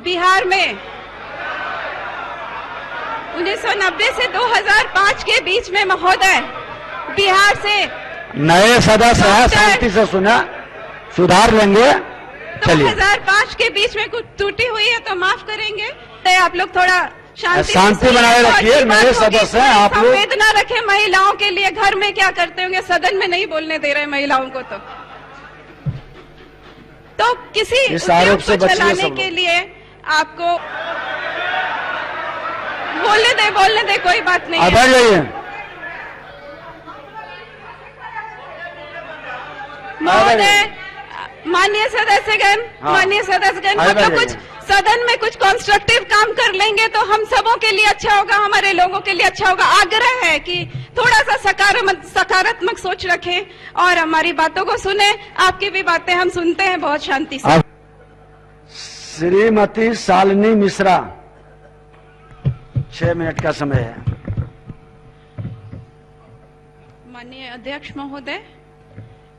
बिहार में 1990 से 2005 के बीच में महोदय बिहार से नए सदस्य हैं, शांति से सुना, सुधार लेंगे। चलिए, 2005 के बीच में कुछ त्रुटि हुई है तो माफ करेंगे। तो आप लोग थोड़ा शांति बनाए रखिए। नए सदस्य हैं आप लोग, संवेदना रखें महिलाओं के लिए। घर में क्या करते होंगे, सदन में नहीं बोलने दे रहे महिलाओं को। तो किसी इस आरोप से उद्योग को बचिए चलाने सब के लिए आपको बोलने दे, कोई बात नहीं है। बैठ जाइए। महोदय, माननीय सदस्यगण, मतलब कुछ सदन में कुछ कंस्ट्रक्टिव काम कर लेंगे तो हम सबों के लिए अच्छा होगा, हमारे लोगों के लिए अच्छा होगा। आग्रह है कि थोड़ा सा सकारात्मक सोच रखें और हमारी बातों को सुने। आपकी भी बातें हम सुनते हैं बहुत शांति से। श्रीमती शालिनी मिश्रा, 6 मिनट का समय है। माननीय अध्यक्ष महोदय,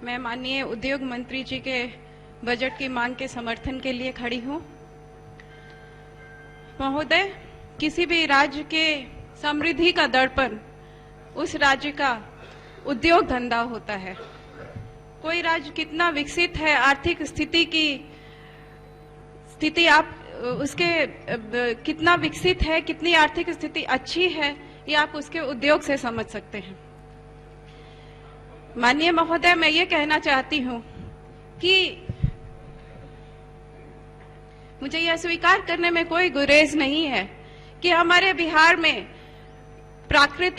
मैं माननीय उद्योग मंत्री जी के बजट की मांग के समर्थन के लिए खड़ी हूं। महोदय, किसी भी राज्य के समृद्धि का दर्पण उस राज्य का उद्योग धंधा होता है। कोई राज्य कितना विकसित है, आर्थिक स्थिति आप उसके कितना विकसित है, कितनी आर्थिक स्थिति अच्छी है, ये आप उसके उद्योग से समझ सकते हैं। माननीय महोदय, मैं ये कहना चाहती हूं कि मुझे यह स्वीकार करने में कोई गुरेज नहीं है कि हमारे बिहार में प्रचुर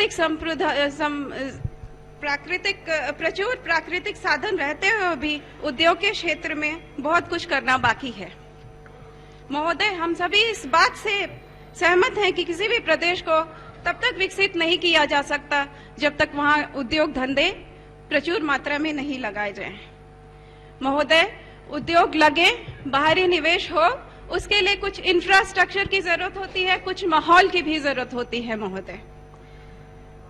प्राकृतिक साधन रहते हुए भी उद्योग के क्षेत्र में बहुत कुछ करना बाकी है। महोदय, हम सभी इस बात से सहमत हैं कि किसी भी प्रदेश को तब तक विकसित नहीं किया जा सकता जब तक वहां उद्योग धंधे प्रचुर मात्रा में नहीं लगाए जाएं। महोदय, उद्योग लगे, बाहरी निवेश हो, उसके लिए कुछ इंफ्रास्ट्रक्चर की जरूरत होती है, कुछ माहौल की भी जरूरत होती है। महोदय,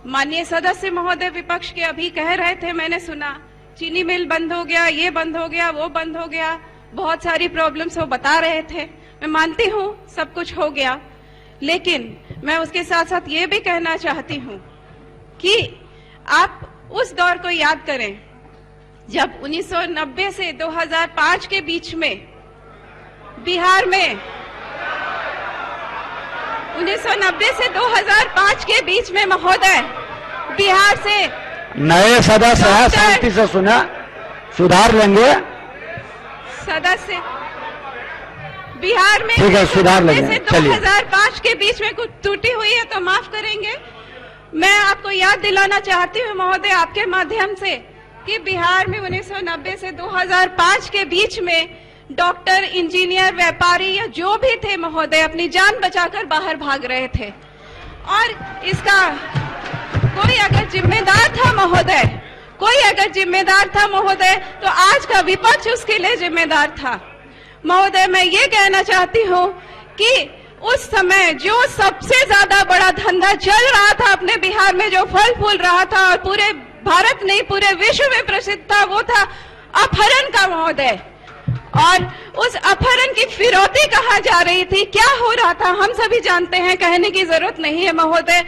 माननीय सदस्य महोदय विपक्ष के अभी कह रहे थे, मैंने सुना चीनी मिल बंद हो गया, ये बंद हो गया, वो बंद हो गया, बहुत सारी प्रॉब्लम्स वो बता रहे थे। मैं मानती हूँ सब कुछ हो गया, लेकिन मैं उसके साथ साथ ये भी कहना चाहती हूँ कि आप उस दौर को याद करें जब 1990 से 2005 के बीच में बिहार में 1990 से 2005 के बीच में महोदय बिहार से नए सदस्य हैं, शांति से सुना, सुधार लेंगे। सदस्य बिहार में ठीक है, सुधार लेंगे। 2005 के बीच में कुछ त्रुटि हुई है तो माफ करेंगे। मैं आपको याद दिलाना चाहती हूँ महोदय आपके माध्यम से कि बिहार में 1990 से 2005 के बीच में डॉक्टर, इंजीनियर, व्यापारी या जो भी थे महोदय अपनी जान बचाकर बाहर भाग रहे थे। और इसका कोई अगर जिम्मेदार था महोदय, तो आज का विपक्ष उसके लिए जिम्मेदार था। महोदय, मैं ये कहना चाहती हूँ कि उस समय जो सबसे ज्यादा बड़ा धंधा चल रहा था अपने बिहार में, जो फल फूल रहा था और पूरे भारत नहीं पूरे विश्व में प्रसिद्ध था, वो था अपहरण का महोदय। और उस अपहरण की फिरौती कहाँ जा रही थी, क्या हो रहा था, हम सभी जानते हैं, कहने की जरूरत नहीं है महोदय।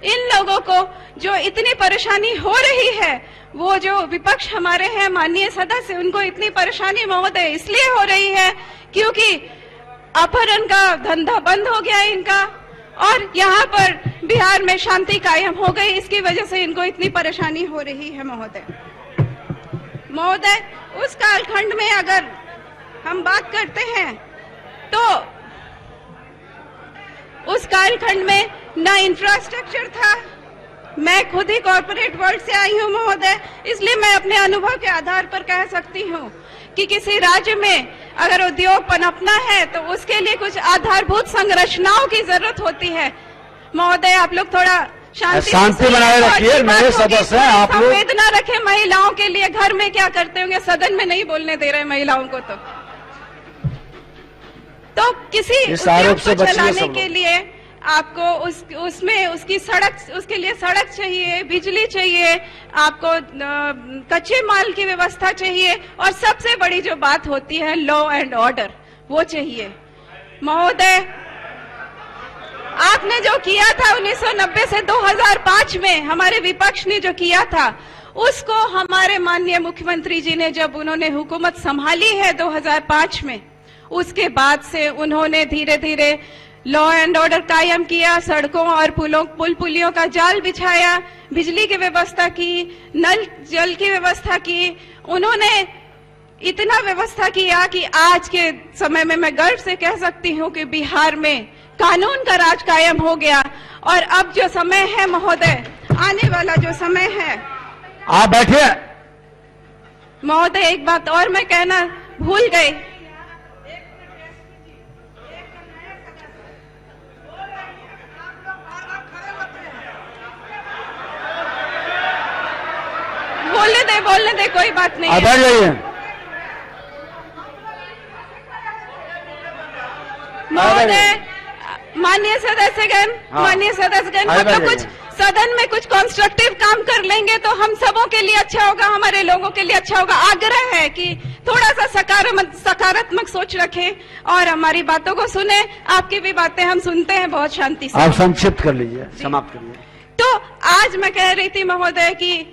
इन लोगों को जो इतनी परेशानी हो रही है, वो जो विपक्ष हमारे हैं माननीय सदस्य, उनको इतनी परेशानी महोदय इसलिए हो रही है क्योंकि अपहरण का धंधा बंद हो गया इनका और यहाँ पर बिहार में शांति कायम हो गई, इसकी वजह से इनको इतनी परेशानी हो रही है महोदय। उस कालखंड में अगर हम बात करते हैं तो उस कालखंड में न इंफ्रास्ट्रक्चर था। मैं खुद ही कॉर्पोरेट वर्ल्ड से आई हूँ महोदय, इसलिए मैं अपने अनुभव के आधार पर कह सकती हूँ कि किसी राज्य में अगर उद्योग पनपना है तो उसके लिए कुछ आधारभूत संरचनाओं की जरूरत होती है। महोदय, आप लोग थोड़ा शांति बनाए रखिए। नए सदस्य हैं आप लोग, संवेदना रखें महिलाओं के लिए। घर में क्या करते होंगे, सदन में नहीं बोलने दे रहे महिलाओं को। तो किसी उद्योग को चलाने के लिए आपको उसके लिए सड़क चाहिए, बिजली चाहिए, आपको कच्चे माल की व्यवस्था चाहिए और सबसे बड़ी जो बात होती है लॉ एंड ऑर्डर, वो चाहिए। महोदय, आपने जो किया था 1990 से 2005 में हमारे विपक्ष ने जो किया था, उसको हमारे माननीय मुख्यमंत्री जी ने जब उन्होंने हुकूमत संभाली है 2005 में, उसके बाद से उन्होंने धीरे धीरे लॉ एंड ऑर्डर कायम किया, सड़कों और पुल पुलियों का जाल बिछाया, बिजली की व्यवस्था की, नल जल की व्यवस्था की। उन्होंने इतना व्यवस्था किया कि आज के समय में मैं गर्व से कह सकती हूं कि बिहार में कानून का राज कायम हो गया। और अब जो समय है महोदय, आने वाला जो समय है, आप बैठिए। महोदय एक बात और मैं कहना भूल गई। बोलने दे, कोई बात नहीं आप है। बैठ जाइए। महोदय, माननीय सदस्यगण, हाँ। माननीय सदस्यगण, आगे मतलब बढ़िए। कुछ सदन में कुछ कंस्ट्रक्टिव काम कर लेंगे तो हम सबों के लिए अच्छा होगा, हमारे लोगों के लिए अच्छा होगा। आग्रह है कि थोड़ा सा सकारात्मक सोच रखें और हमारी बातों को सुने। आपकी भी बातें हम सुनते हैं बहुत शांति से। आप संक्षिप्त कर लीजिए, समाप्त करिए। तो आज मैं कह रही थी महोदय कि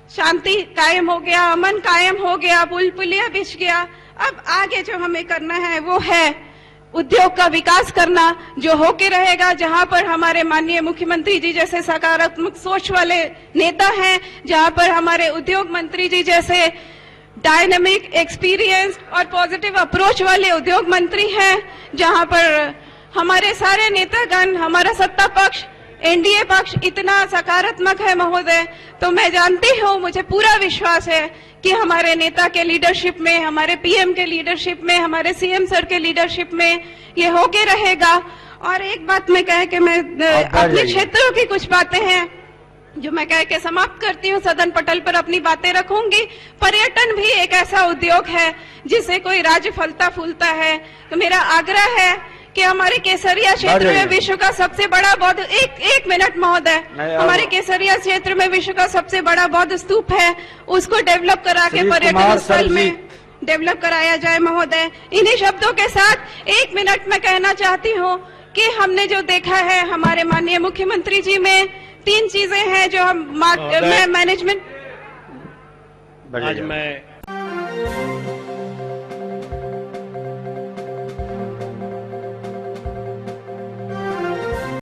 शांति कायम हो गया, अमन कायम हो गया, पुल पुलिया बिछ गया। अब आगे जो हमें करना है वो है उद्योग का विकास करना, जो होके रहेगा, जहां पर हमारे माननीय मुख्यमंत्री जी जैसे सकारात्मक सोच वाले नेता हैं, जहां पर हमारे उद्योग मंत्री जी जैसे डायनामिक, एक्सपीरियंस और पॉजिटिव अप्रोच वाले उद्योग मंत्री हैं, जहां पर हमारे सारे नेतागण, हमारा सत्ता पक्ष, एनडीए पक्ष इतना सकारात्मक है महोदय। तो मैं जानती हूँ, मुझे पूरा विश्वास है कि हमारे नेता के लीडरशिप में, हमारे पीएम के लीडरशिप में, हमारे सीएम सर के लीडरशिप में ये होके रहेगा। और एक बात मैं कह के मैं अपने क्षेत्रों की कुछ बातें हैं जो मैं कह के समाप्त करती हूँ, सदन पटल पर अपनी बातें रखूंगी। पर्यटन भी एक ऐसा उद्योग है जिससे कोई राज्य फलता फूलता है। तो मेरा आग्रह है कि हमारे केसरिया क्षेत्र में विश्व का सबसे बड़ा बौद्ध, एक मिनट महोदय, हमारे केसरिया क्षेत्र में विश्व का सबसे बड़ा बौद्ध स्तूप है, उसको डेवलप करा के पर्यटन स्थल में डेवलप कराया जाए महोदय। इन्हीं शब्दों के साथ 1 मिनट में कहना चाहती हूँ कि हमने जो देखा है हमारे माननीय मुख्यमंत्री जी में 3 चीजें हैं जो हम मैनेजमेंट आज मैं